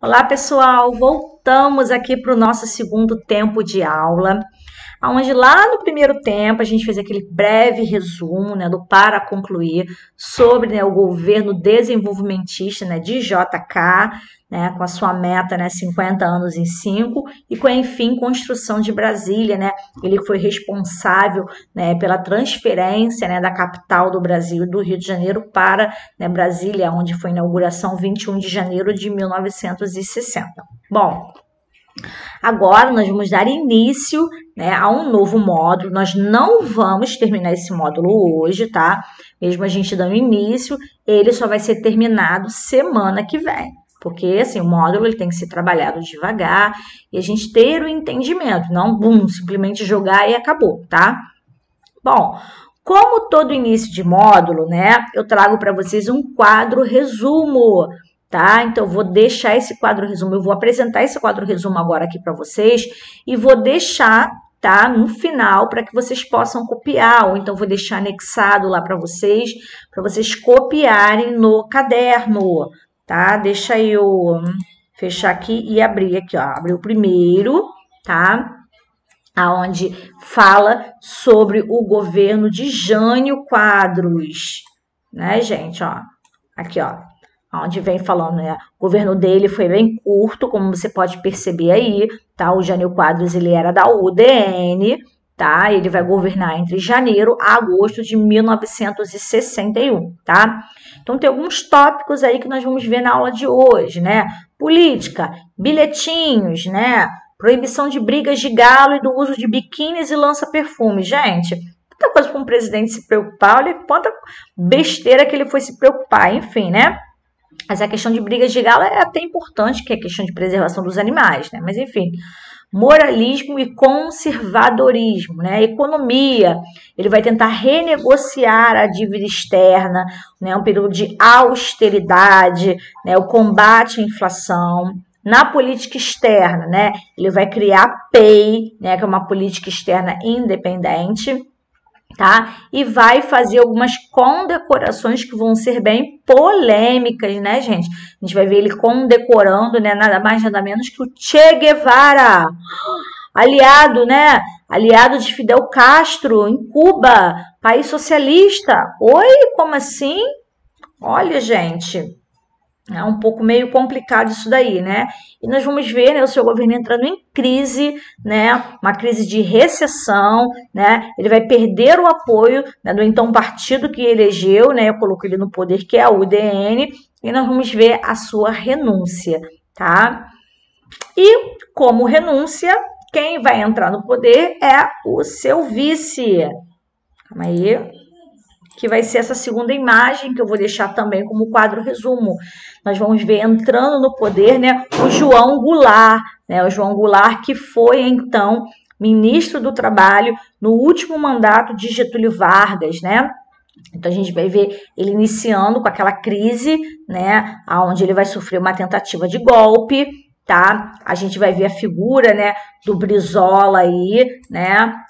Olá, pessoal! Voltamos aqui para o nosso segundo tempo de aula, onde lá no primeiro tempo a gente fez aquele breve resumo, do para concluir sobre o governo desenvolvimentista, de JK, com a sua meta, 50 anos em 5, e com a, enfim, construção de Brasília, ele foi responsável, pela transferência, da capital do Brasil, do Rio de Janeiro, para Brasília, onde foi a inauguração 21 de janeiro de 1960. Bom, agora nós vamos dar início a um novo módulo. Nós não vamos terminar esse módulo hoje, tá? Mesmo a gente dando início, ele só vai ser terminado semana que vem. Porque, assim, o módulo ele tem que ser trabalhado devagar e a gente ter o entendimento, não, simplesmente jogar e acabou, tá? Bom, como todo início de módulo, eu trago para vocês um quadro resumo, tá? Então, eu vou deixar esse quadro resumo, eu vou apresentar esse quadro resumo agora aqui para vocês e vou deixar, tá, no final para que vocês possam copiar, ou então vou deixar anexado lá para vocês copiarem no caderno, tá? Deixa eu fechar aqui e abrir aqui, ó, abrir o primeiro, tá? Aonde fala sobre o governo de Jânio Quadros, gente, ó, aqui, ó. Onde vem falando, o governo dele foi bem curto, como você pode perceber aí, tá? O Jânio Quadros, ele era da UDN, tá? Ele vai governar entre janeiro a agosto de 1961, tá? Então, tem alguns tópicos aí que nós vamos ver na aula de hoje, Política, bilhetinhos, proibição de brigas de galo e do uso de biquínis e lança-perfume. Gente, muita coisa para um presidente se preocupar, olha quanta besteira que ele foi se preocupar, enfim, Mas a questão de brigas de galo é até importante, que é a questão de preservação dos animais, Mas, enfim, moralismo e conservadorismo, Economia, ele vai tentar renegociar a dívida externa, um período de austeridade, o combate à inflação. Na política externa, ele vai criar a PEI, que é uma política externa independente, tá? E vai fazer algumas condecorações que vão ser bem polêmicas, gente? A gente vai ver ele condecorando, nada mais nada menos que o Che Guevara, aliado, aliado de Fidel Castro em Cuba, país socialista. Oi, como assim? Olha, gente, é um pouco meio complicado isso daí, E nós vamos ver, o seu governo entrando em crise, uma crise de recessão, Ele vai perder o apoio, do então partido que elegeu, eu coloquei ele no poder, que é a UDN, e nós vamos ver a sua renúncia, tá? E como renúncia, quem vai entrar no poder é o seu vice. Calma aí. Que vai ser essa segunda imagem, que eu vou deixar também como quadro resumo. Nós vamos ver entrando no poder, o João Goulart, o João Goulart que foi, então, ministro do Trabalho no último mandato de Getúlio Vargas, Então, a gente vai ver ele iniciando com aquela crise, onde ele vai sofrer uma tentativa de golpe, tá? A gente vai ver a figura, do Brizola aí,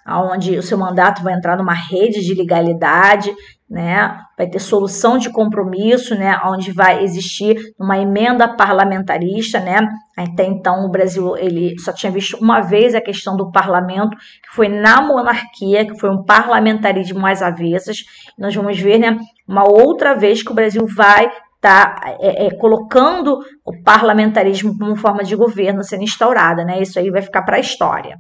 onde o seu mandato vai entrar numa rede de legalidade, vai ter solução de compromisso, onde vai existir uma emenda parlamentarista, Até então o Brasil ele só tinha visto uma vez a questão do parlamento, que foi na monarquia, que foi um parlamentarismo às avessas. Nós vamos ver, uma outra vez que o Brasil vai colocando o parlamentarismo como forma de governo sendo instaurada, Isso aí vai ficar para a história,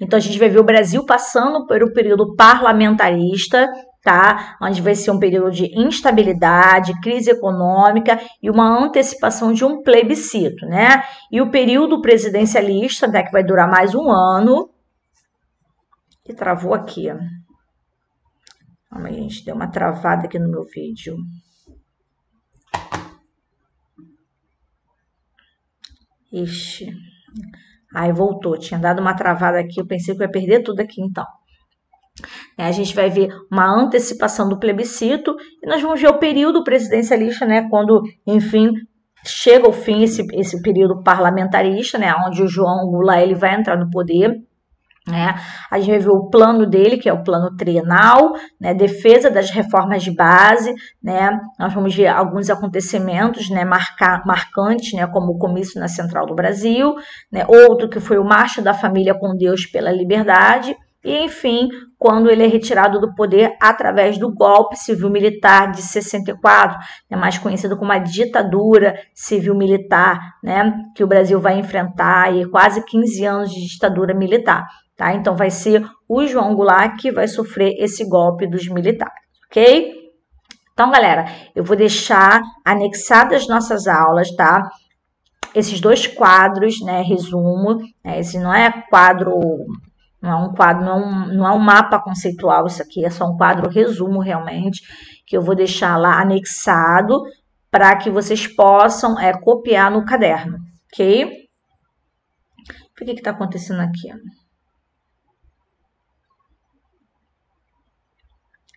Então, a gente vai ver o Brasil passando por um período parlamentarista, tá? Onde vai ser um período de instabilidade, crise econômica e uma antecipação de um plebiscito, E o período presidencialista, que vai durar mais um ano. E travou aqui, ó. Calma aí, gente, deu uma travada aqui no meu vídeo. Ixi, aí voltou, tinha dado uma travada aqui, eu pensei que eu ia perder tudo aqui então. A gente vai ver uma antecipação do plebiscito e nós vamos ver o período presidencialista, quando, enfim, chega ao fim esse período parlamentarista, onde o João Goulart ele vai entrar no poder. né? A gente vai ver o plano dele, que é o plano trienal, né? Defesa das reformas de base, né? Nós vamos ver alguns acontecimentos, né? Marcantes, né? Como o comício na Central do Brasil, né? Outro que foi o Marcho da Família com Deus pela Liberdade, e, enfim, quando ele é retirado do poder através do golpe civil-militar de 64, né, mais conhecido como a ditadura civil-militar, né, que o Brasil vai enfrentar aí quase 15 anos de ditadura militar. Tá? Então, vai ser o João Goulart que vai sofrer esse golpe dos militares, ok? Então, galera, eu vou deixar anexadas as nossas aulas, tá? Esses dois quadros, né, resumo, né, esse não é quadro... Não é um quadro, não é um mapa conceitual, isso aqui é só um quadro resumo realmente, que eu vou deixar lá anexado para que vocês possam copiar no caderno, ok? O que está acontecendo aqui?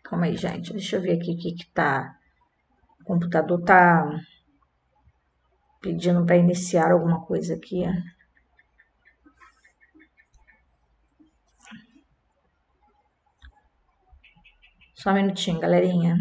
Calma aí, gente, deixa eu ver aqui o que tá. O computador tá pedindo para iniciar alguma coisa aqui. Só um minutinho, galerinha.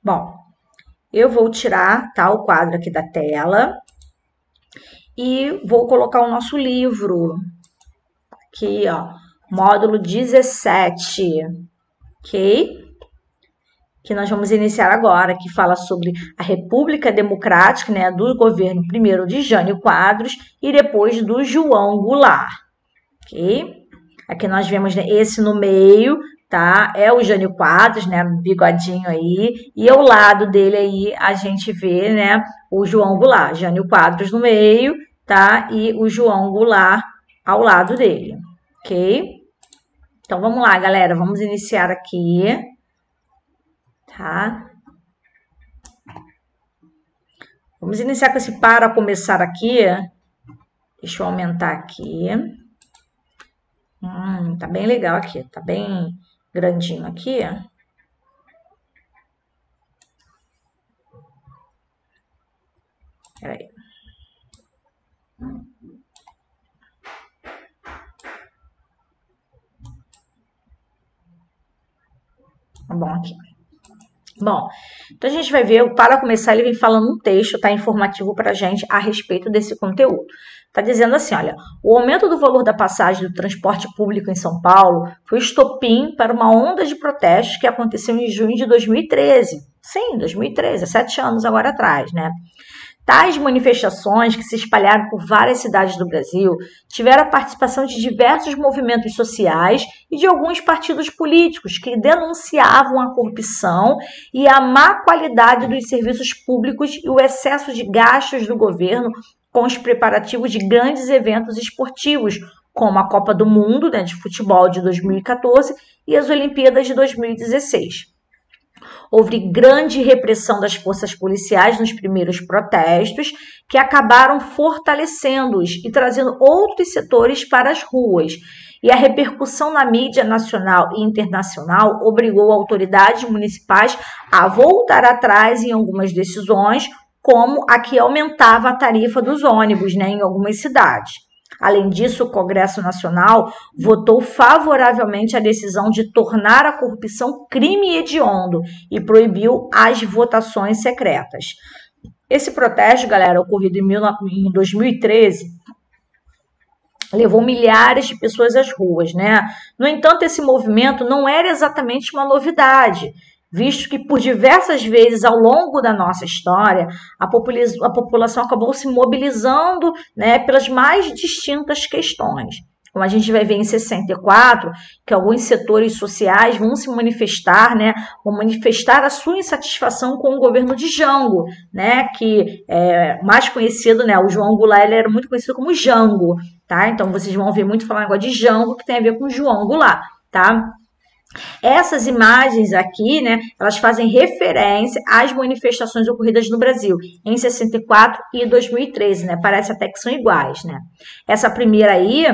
Bom, eu vou tirar, tá, o quadro aqui da tela e vou colocar o nosso livro aqui, ó, módulo 17, ok? Que nós vamos iniciar agora, que fala sobre a República Democrática, né, do governo primeiro de Jânio Quadros e depois do João Goulart, ok? Aqui nós vemos, né, esse no meio, tá? É o Jânio Quadros, né, bigodinho aí, e ao lado dele aí a gente vê, né, o João Goulart, Jânio Quadros no meio, tá? E o João Goulart ao lado dele, ok? Então vamos lá, galera, vamos iniciar aqui, tá? Vamos iniciar com esse para começar aqui. Deixa eu aumentar aqui. Tá bem legal aqui, tá bem grandinho aqui. Peraí. Tá bom aqui. Bom, então a gente vai ver, para começar, ele vem falando um texto, tá, informativo para a gente a respeito desse conteúdo. Tá dizendo assim, olha, o aumento do valor da passagem do transporte público em São Paulo foi o estopim para uma onda de protestos que aconteceu em junho de 2013. Sim, 2013, há 7 anos agora atrás, né? Tais manifestações, que se espalharam por várias cidades do Brasil, tiveram a participação de diversos movimentos sociais e de alguns partidos políticos que denunciavam a corrupção e a má qualidade dos serviços públicos e o excesso de gastos do governo com os preparativos de grandes eventos esportivos, como a Copa do Mundo, né, de futebol de 2014 e as Olimpíadas de 2016. Houve grande repressão das forças policiais nos primeiros protestos, que acabaram fortalecendo-os e trazendo outros setores para as ruas. E a repercussão na mídia nacional e internacional obrigou autoridades municipais a voltar atrás em algumas decisões, como a que aumentava a tarifa dos ônibus, né, em algumas cidades. Além disso, o Congresso Nacional votou favoravelmente a decisão de tornar a corrupção crime hediondo e proibiu as votações secretas. Esse protesto, galera, ocorrido em 2013, levou milhares de pessoas às ruas, né? No entanto, esse movimento não era exatamente uma novidade, visto que por diversas vezes ao longo da nossa história, a população acabou se mobilizando, né, pelas mais distintas questões. Como a gente vai ver em 64, que alguns setores sociais vão se manifestar, né, vão manifestar a sua insatisfação com o governo de Jango, né, que é mais conhecido, né, o João Goulart, ele era muito conhecido como Jango, tá? Então vocês vão ouvir muito falar agora de Jango, que tem a ver com João Goulart, tá? Essas imagens aqui, né, elas fazem referência às manifestações ocorridas no Brasil em 64 e 2013, né? Parece até que são iguais, né? Essa primeira aí,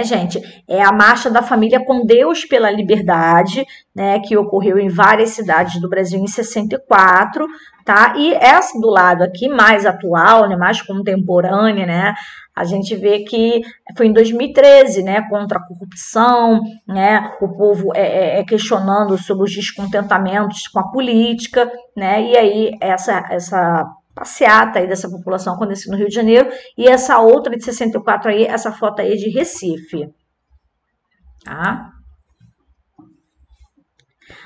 gente, é a Marcha da Família com Deus pela Liberdade, né, que ocorreu em várias cidades do Brasil em 64, tá? E essa do lado aqui, mais atual, né, mais contemporânea, né, a gente vê que foi em 2013, né, contra a corrupção, né, o povo questionando sobre os descontentamentos com a política, né, e aí essa passeata aí dessa população aconteceu no Rio de Janeiro, e essa outra de 64 aí, essa foto aí é de Recife, tá?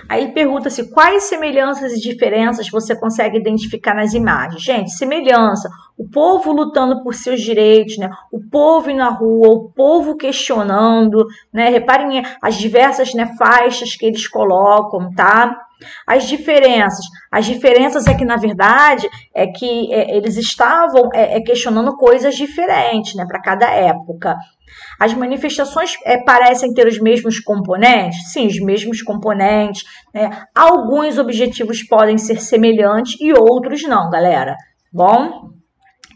Aí pergunta-se quais semelhanças e diferenças você consegue identificar nas imagens. Gente, semelhança, o povo lutando por seus direitos, né? O povo indo na rua, o povo questionando, né? Reparem as diversas, né, faixas que eles colocam, tá? As diferenças é que, na verdade, é que eles estavam questionando coisas diferentes, né, para cada época. As manifestações parecem ter os mesmos componentes? Sim, os mesmos componentes, né? Alguns objetivos podem ser semelhantes e outros não, galera. Bom,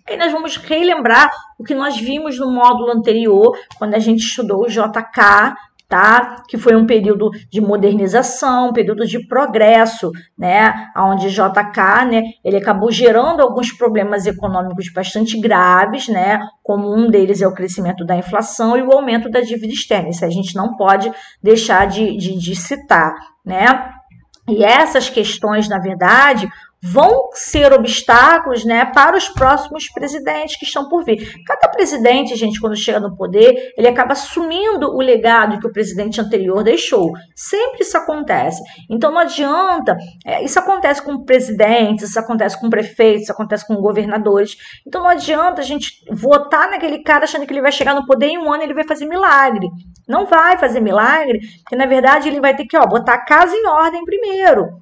aí nós vamos relembrar o que nós vimos no módulo anterior, quando a gente estudou o JK, tá? Que foi um período de modernização, um período de progresso, né? Onde JK, né, ele acabou gerando alguns problemas econômicos bastante graves, né? Como um deles é o crescimento da inflação e o aumento da dívida externa. Isso a gente não pode deixar de citar, né? E essas questões, na verdade, vão ser obstáculos, né, para os próximos presidentes que estão por vir. Cada presidente, gente, quando chega no poder, ele acaba assumindo o legado que o presidente anterior deixou. Sempre isso acontece. Então não adianta, isso acontece com presidentes, isso acontece com prefeitos, isso acontece com governadores. Então não adianta a gente votar naquele cara achando que ele vai chegar no poder e em um ano ele vai fazer milagre. Não vai fazer milagre, porque na verdade ele vai ter que botar a casa em ordem primeiro.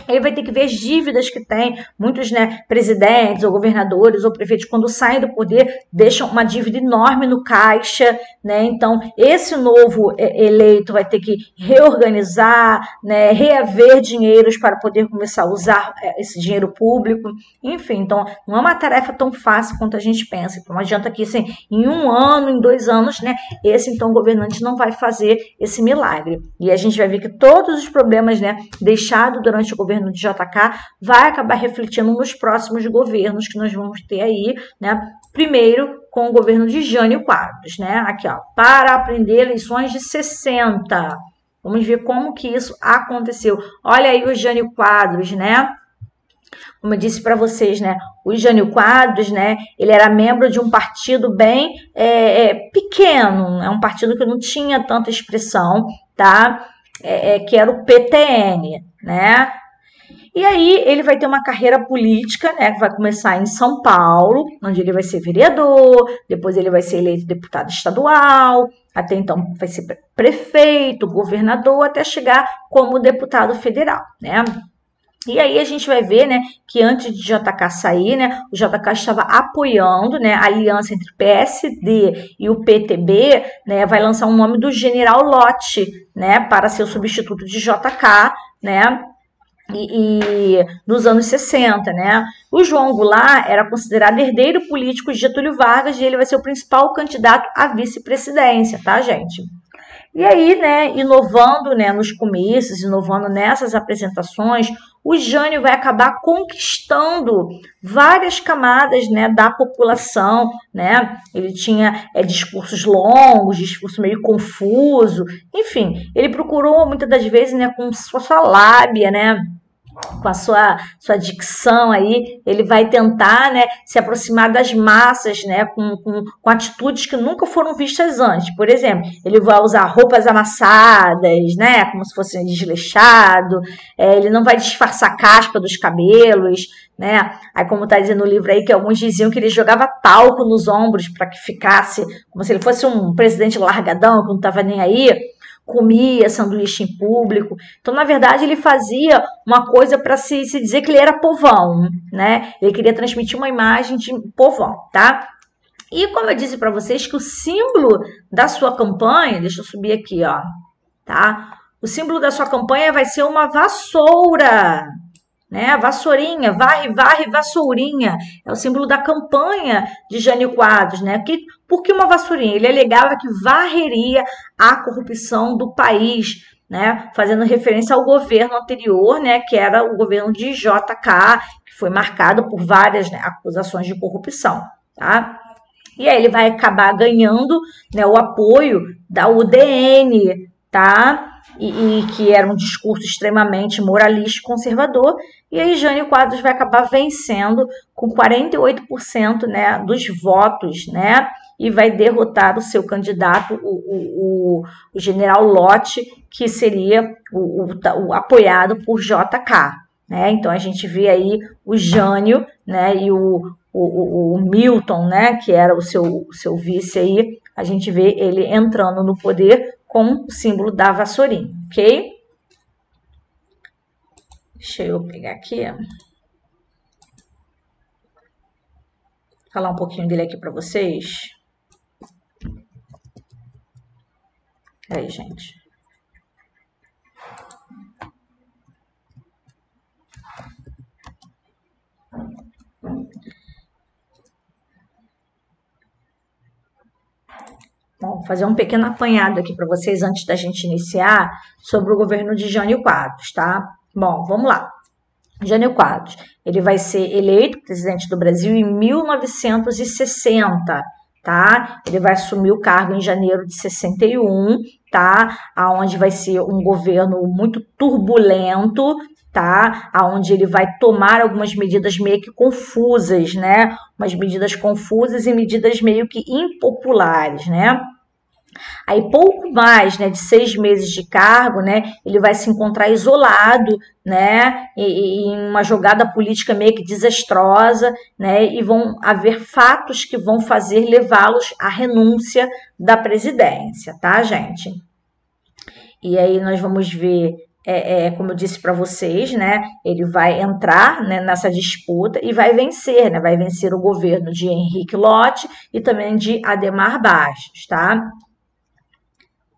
Ele vai ter que ver as dívidas que tem. Muitos, né, presidentes ou governadores ou prefeitos, quando saem do poder, deixam uma dívida enorme no caixa, né? Então, esse novo eleito vai ter que reorganizar, né, reaver dinheiros para poder começar a usar esse dinheiro público. Enfim, então, não é uma tarefa tão fácil quanto a gente pensa. Então, não adianta que, assim, em um ano, em 2 anos, né, esse, então, governante não vai fazer esse milagre. E a gente vai ver que todos os problemas, né, deixados durante o governo de JK vai acabar refletindo nos próximos governos que nós vamos ter aí, né? Primeiro com o governo de Jânio Quadros, né? Aqui, ó, para aprender lições de 60. Vamos ver como que isso aconteceu. Olha aí o Jânio Quadros, né? Como eu disse para vocês, né? O Jânio Quadros, né? Ele era membro de um partido bem pequeno, é um partido que não tinha tanta expressão, tá? Que era o PTN, né? E aí ele vai ter uma carreira política, né, que vai começar em São Paulo, onde ele vai ser vereador, depois ele vai ser eleito deputado estadual, até então vai ser prefeito, governador, até chegar como deputado federal, né? E aí a gente vai ver, né, que antes de JK sair, né, o JK estava apoiando, né, a aliança entre PSD e o PTB, né, vai lançar o nome do General Lott, né, para ser o substituto de JK, né? E nos anos 60, né? O João Goulart era considerado herdeiro político de Getúlio Vargas e ele vai ser o principal candidato à vice-presidência, tá, gente? E aí, né, inovando, né, nos comícios, inovando nessas apresentações, o Jânio vai acabar conquistando várias camadas, né, da população, né? Ele tinha discursos longos, discurso meio confuso, enfim, ele procurou muitas das vezes, né, com sua lábia, né, com a sua dicção aí, ele vai tentar, né, se aproximar das massas, né, com atitudes que nunca foram vistas antes. Por exemplo, ele vai usar roupas amassadas, né, como se fosse desleixado, ele não vai disfarçar a caspa dos cabelos, né, aí como está dizendo no livro aí, que alguns diziam que ele jogava talco nos ombros para que ficasse como se ele fosse um presidente largadão, que não estava nem aí, comia sanduíche em público. Então, na verdade, ele fazia uma coisa para se dizer que ele era povão, né? Ele queria transmitir uma imagem de povão, tá? E como eu disse para vocês que o símbolo da sua campanha, deixa eu subir aqui, ó, tá? O símbolo da sua campanha vai ser uma vassoura, né? A vassourinha, varre, varre, vassourinha. É o símbolo da campanha de Jânio Quadros, né? Por que uma vassourinha? Ele alegava que varreria a corrupção do país, né? Fazendo referência ao governo anterior, né? Que era o governo de JK, que foi marcado por várias, né, acusações de corrupção, tá? E aí ele vai acabar ganhando, né, o apoio da UDN, tá? E que era um discurso extremamente moralista e conservador. E aí Jânio Quadros vai acabar vencendo com 48%, né, dos votos, né? E vai derrotar o seu candidato, o general Lott, que seria o apoiado por JK, né? Então a gente vê aí o Jânio, né, e o Milton, né, que era o seu vice aí, a gente vê ele entrando no poder com o símbolo da vassourinha, ok? Deixa eu pegar aqui. Falar um pouquinho dele aqui para vocês. Aí, gente. Bom, vou fazer um pequeno apanhado aqui para vocês antes da gente iniciar sobre o governo de Jânio Quadros, tá? Bom, vamos lá. Jânio Quadros, ele vai ser eleito presidente do Brasil em 1960, tá? Ele vai assumir o cargo em janeiro de 61, tá? Aonde vai ser um governo muito turbulento, tá? Aonde ele vai tomar algumas medidas meio que confusas, né? Umas medidas confusas e medidas meio que impopulares, né? Aí pouco mais, né, de 6 meses de cargo, né, ele vai se encontrar isolado, né, em uma jogada política meio que desastrosa, né, e vão haver fatos que vão fazer levá-los à renúncia da presidência, tá, gente? E aí nós vamos ver, como eu disse para vocês, né, ele vai entrar, né, nessa disputa e vai vencer, né, vai vencer o governo de Henrique Lott e também de Adhemar Bastos, tá?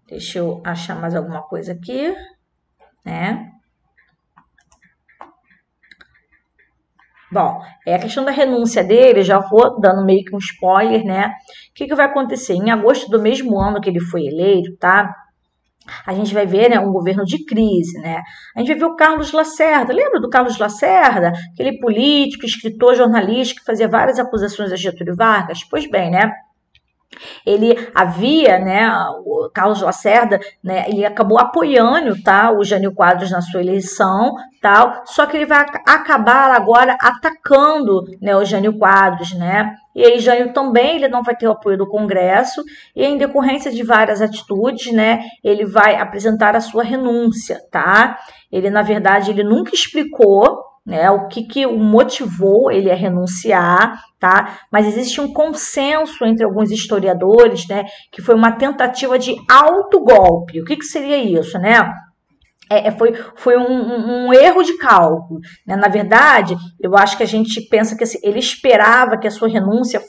Deixa eu achar mais alguma coisa aqui, né? Bom, a questão da renúncia dele, já vou dando meio que um spoiler, né? O que vai acontecer? Em agosto do mesmo ano que ele foi eleito, tá? A gente vai ver, né, um governo de crise, né? A gente vai ver o Carlos Lacerda. Lembra do Carlos Lacerda? Aquele político, escritor, jornalista que fazia várias acusações a Getúlio Vargas? Pois bem, né? Ele havia, né, o Carlos Lacerda, né, ele acabou apoiando, tá, o Jânio Quadros na sua eleição, tal, só que ele vai acabar agora atacando, né, o Jânio Quadros, né, e aí Jânio também ele não vai ter o apoio do Congresso e em decorrência de várias atitudes, né, ele vai apresentar a sua renúncia, tá, ele na verdade ele nunca explicou, né, o que o motivou ele a renunciar, tá? Mas existe um consenso entre alguns historiadores, né, que foi uma tentativa de autogolpe. O que seria isso, né? Foi um erro de cálculo, né? Na verdade, eu acho que a gente pensa que assim, ele esperava que a sua renúncia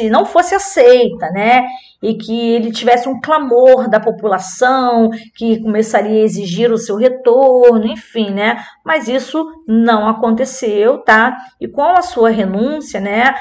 não fosse aceita, né? E que ele tivesse um clamor da população, que começaria a exigir o seu retorno, enfim, né? Mas isso não aconteceu, tá? E com a sua renúncia, né?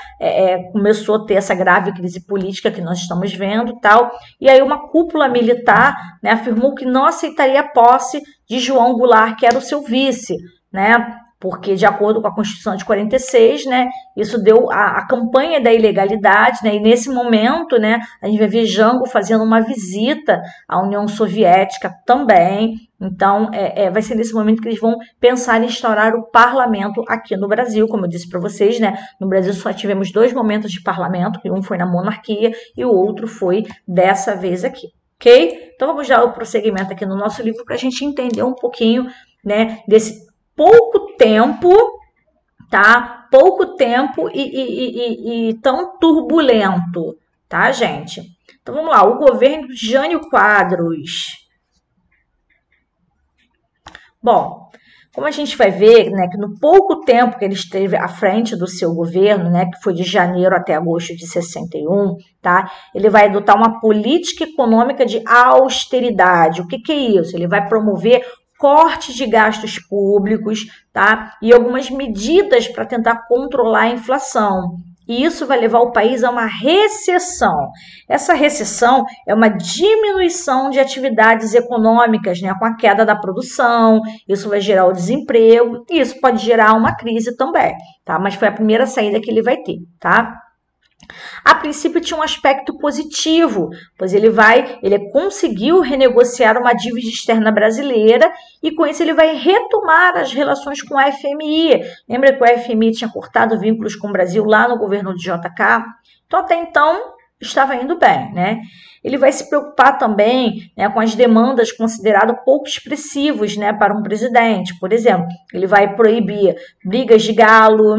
Começou a ter essa grave crise política que nós estamos vendo, tal. E aí uma cúpula militar, né, afirmou que não aceitaria a posse de João Goulart, que era o seu vice, né? Porque, de acordo com a Constituição de 46, né, isso deu a campanha da ilegalidade, né? E nesse momento, né, a gente vai ver Jango fazendo uma visita à União Soviética também. Então, vai ser nesse momento que eles vão pensar em instaurar o parlamento aqui no Brasil, como eu disse para vocês, né? No Brasil só tivemos 2 momentos de parlamento, que um foi na monarquia e o outro foi dessa vez aqui. Ok? Então vamos dar o prosseguimento aqui no nosso livro para a gente entender um pouquinho, né, desse pouco tempo, tá? Pouco tempo e tão turbulento, tá, gente? Então vamos lá, o governo de Jânio Quadros. Bom, Como a gente vai ver, né, que no pouco tempo que ele esteve à frente do seu governo, né, que foi de janeiro até agosto de 61, tá, ele vai adotar uma política econômica de austeridade. O que é isso? Ele vai promover cortes de gastos públicos, tá, e algumas medidas para tentar controlar a inflação. E isso vai levar o país a uma recessão. Essa recessão é uma diminuição de atividades econômicas, né, com a queda da produção, isso vai gerar o desemprego, e isso pode gerar uma crise também, tá? Mas foi a primeira saída que ele vai ter, tá? A princípio tinha um aspecto positivo, pois ele conseguiu renegociar uma dívida externa brasileira e com isso ele vai retomar as relações com a FMI. Lembra que o FMI tinha cortado vínculos com o Brasil lá no governo de JK? Então até então estava indo bem, né? Ele vai se preocupar também, né, com as demandas consideradas pouco expressivas, né, para um presidente. Por exemplo, ele vai proibir brigas de galo.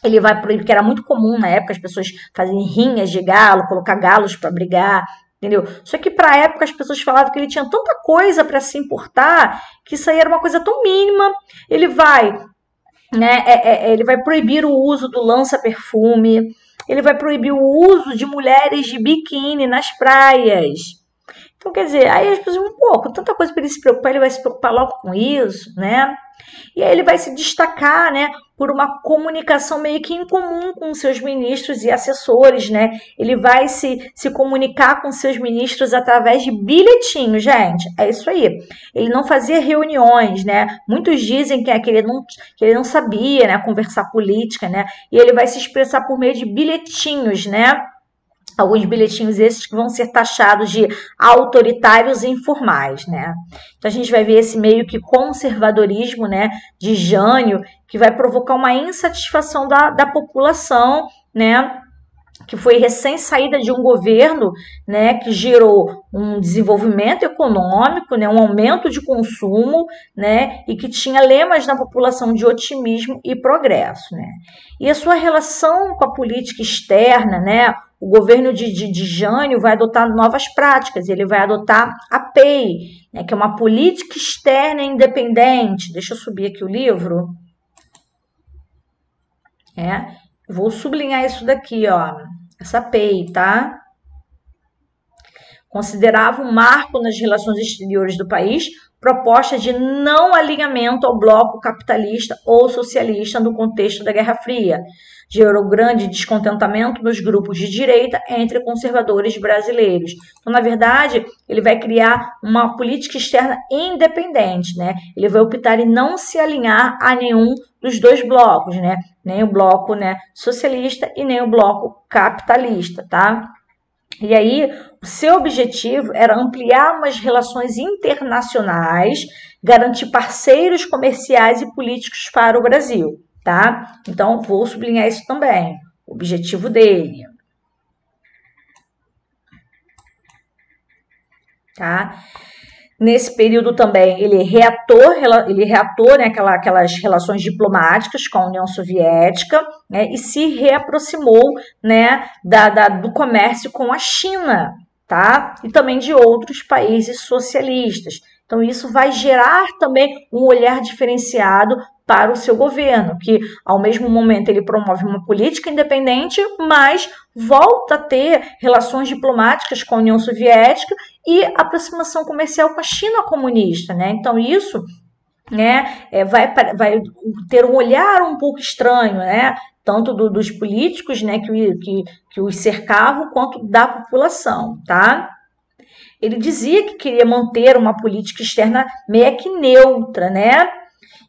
Ele vai proibir, que era muito comum na época as pessoas fazerem rinhas de galo, colocar galos para brigar, entendeu? Só que para a época as pessoas falavam que ele tinha tanta coisa para se importar que isso aí era uma coisa tão mínima. Ele vai, né, ele vai proibir o uso do lança-perfume, ele vai proibir o uso de mulheres de biquíni nas praias. Então, quer dizer, aí as pessoas com tanta coisa para ele se preocupar, ele vai se preocupar logo com isso, né? E aí ele vai se destacar, né, por uma comunicação meio que incomum com seus ministros e assessores, né? Ele vai se comunicar com seus ministros através de bilhetinhos, gente. É isso aí. Ele não fazia reuniões, né? Muitos dizem que ele não sabia, né, conversar política, né? E ele vai se expressar por meio de bilhetinhos, né? Alguns bilhetinhos esses que vão ser taxados de autoritários e informais, né? Então a gente vai ver esse meio que conservadorismo, né, de Jânio, que vai provocar uma insatisfação da população, né, que foi recém-saída de um governo, né, que gerou um desenvolvimento econômico, né, um aumento de consumo, né, e que tinha lemas na população de otimismo e progresso, né. E a sua relação com a política externa, né, o governo de Jânio vai adotar novas práticas, ele vai adotar a PEI, né, que é uma política externa independente. Deixa eu subir aqui o livro. Vou sublinhar isso daqui, ó, essa PEI, tá? Considerava um marco nas relações exteriores do país, proposta de não alinhamento ao bloco capitalista ou socialista no contexto da Guerra Fria. Gerou grande descontentamento nos grupos de direita entre conservadores brasileiros. Então, na verdade, ele vai criar uma política externa independente, né? Ele vai optar em não se alinhar a nenhum dos dois blocos, né? Nem o bloco, né, socialista e nem o bloco capitalista, tá? E aí, o seu objetivo era ampliar umas relações internacionais, garantir parceiros comerciais e políticos para o Brasil, tá? Então, vou sublinhar isso também, o objetivo dele. Tá? Nesse período também ele reatou, né, aquelas relações diplomáticas com a União Soviética, né, e se reaproximou, né, do comércio com a China, tá? E também de outros países socialistas. Então isso vai gerar também um olhar diferenciado para o seu governo, que ao mesmo momento ele promove uma política independente, mas volta a ter relações diplomáticas com a União Soviética e aproximação comercial com a China comunista, né? Então isso, né, vai ter um olhar um pouco estranho, né? Tanto dos políticos, né, que os cercavam, quanto da população, tá? Ele dizia que queria manter uma política externa meio que neutra, né?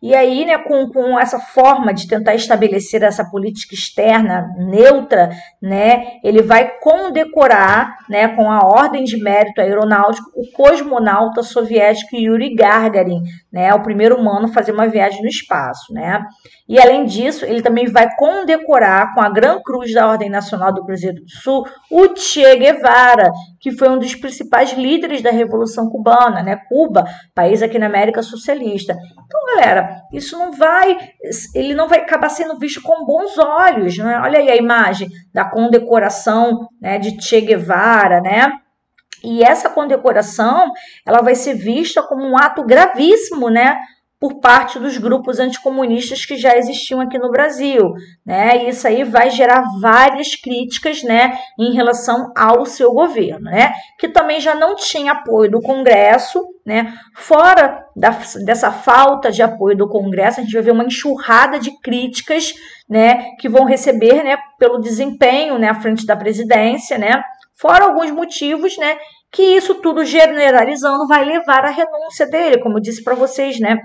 E aí, né, com essa forma de tentar estabelecer essa política externa neutra, né, ele vai condecorar, né, com a Ordem de Mérito Aeronáutico o cosmonauta soviético Yuri Gagarin, né, o primeiro humano a fazer uma viagem no espaço, né. E além disso, ele também vai condecorar com a Gran Cruz da Ordem Nacional do Cruzeiro do Sul o Che Guevara, que foi um dos principais líderes da Revolução Cubana, né, Cuba, país aqui na América Socialista. Então, galera, ele não vai acabar sendo visto com bons olhos, né? Olha aí a imagem da condecoração, né, de Che Guevara, né? E essa condecoração, ela vai ser vista como um ato gravíssimo, né, por parte dos grupos anticomunistas que já existiam aqui no Brasil, né? E isso aí vai gerar várias críticas, né, em relação ao seu governo, né? Que também já não tinha apoio do Congresso, né? Fora dessa falta de apoio do Congresso, a gente vai ver uma enxurrada de críticas, né, que vão receber, né, pelo desempenho, né, à frente da presidência, né? Fora alguns motivos, né, que isso tudo generalizando vai levar à renúncia dele, como eu disse para vocês, né?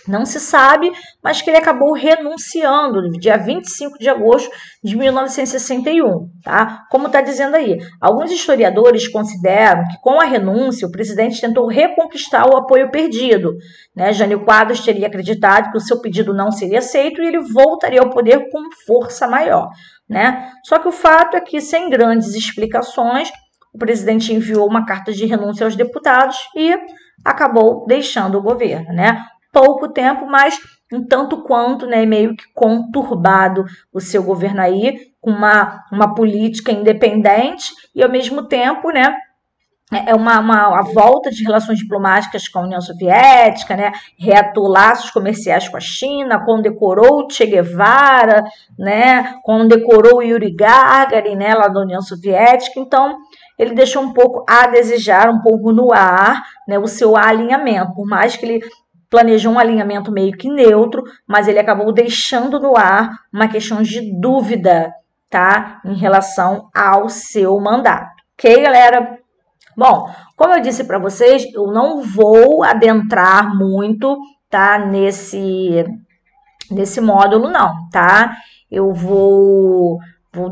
Não se sabe, mas que ele acabou renunciando no dia 25 de agosto de 1961, tá? Como está dizendo aí, alguns historiadores consideram que com a renúncia o presidente tentou reconquistar o apoio perdido, né? Jânio Quadros teria acreditado que o seu pedido não seria aceito e ele voltaria ao poder com força maior, né? Só que o fato é que, sem grandes explicações, o presidente enviou uma carta de renúncia aos deputados e acabou deixando o governo, né? Pouco tempo, mas um tanto quanto, né, meio que conturbado o seu governo aí, com uma política independente e, ao mesmo tempo, né, a volta de relações diplomáticas com a União Soviética, né, reatou laços comerciais com a China, condecorou Che Guevara, né, condecorou Yuri Gagarin, né, lá da União Soviética. Então, ele deixou um pouco a desejar, um pouco no ar, né, o seu alinhamento, por mais que ele planejou um alinhamento meio que neutro, mas ele acabou deixando no ar uma questão de dúvida, tá, em relação ao seu mandato. Ok, galera? Bom, como eu disse para vocês, eu não vou adentrar muito, tá, nesse módulo não, tá? Eu vou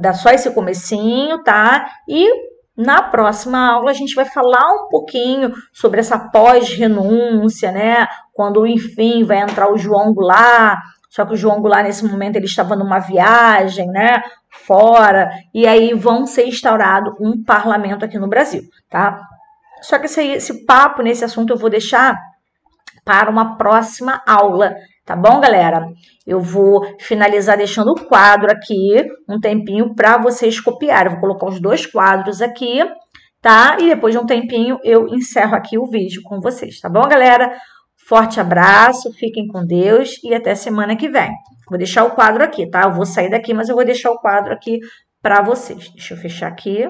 dar só esse comecinho, tá? E na próxima aula a gente vai falar um pouquinho sobre essa pós-renúncia, né? Quando, enfim, vai entrar o João Goulart, só que o João Goulart, nesse momento, ele estava numa viagem, né? Fora, e aí vão ser instaurado um parlamento aqui no Brasil, tá? Só que esse papo nesse assunto eu vou deixar para uma próxima aula, tá bom, galera? Eu vou finalizar deixando o quadro aqui, um tempinho para vocês copiarem. Eu vou colocar os dois quadros aqui, tá? E depois de um tempinho eu encerro aqui o vídeo com vocês, tá bom, galera? Forte abraço, fiquem com Deus e até semana que vem. Vou deixar o quadro aqui, tá? Eu vou sair daqui, mas eu vou deixar o quadro aqui para vocês. Deixa eu fechar aqui.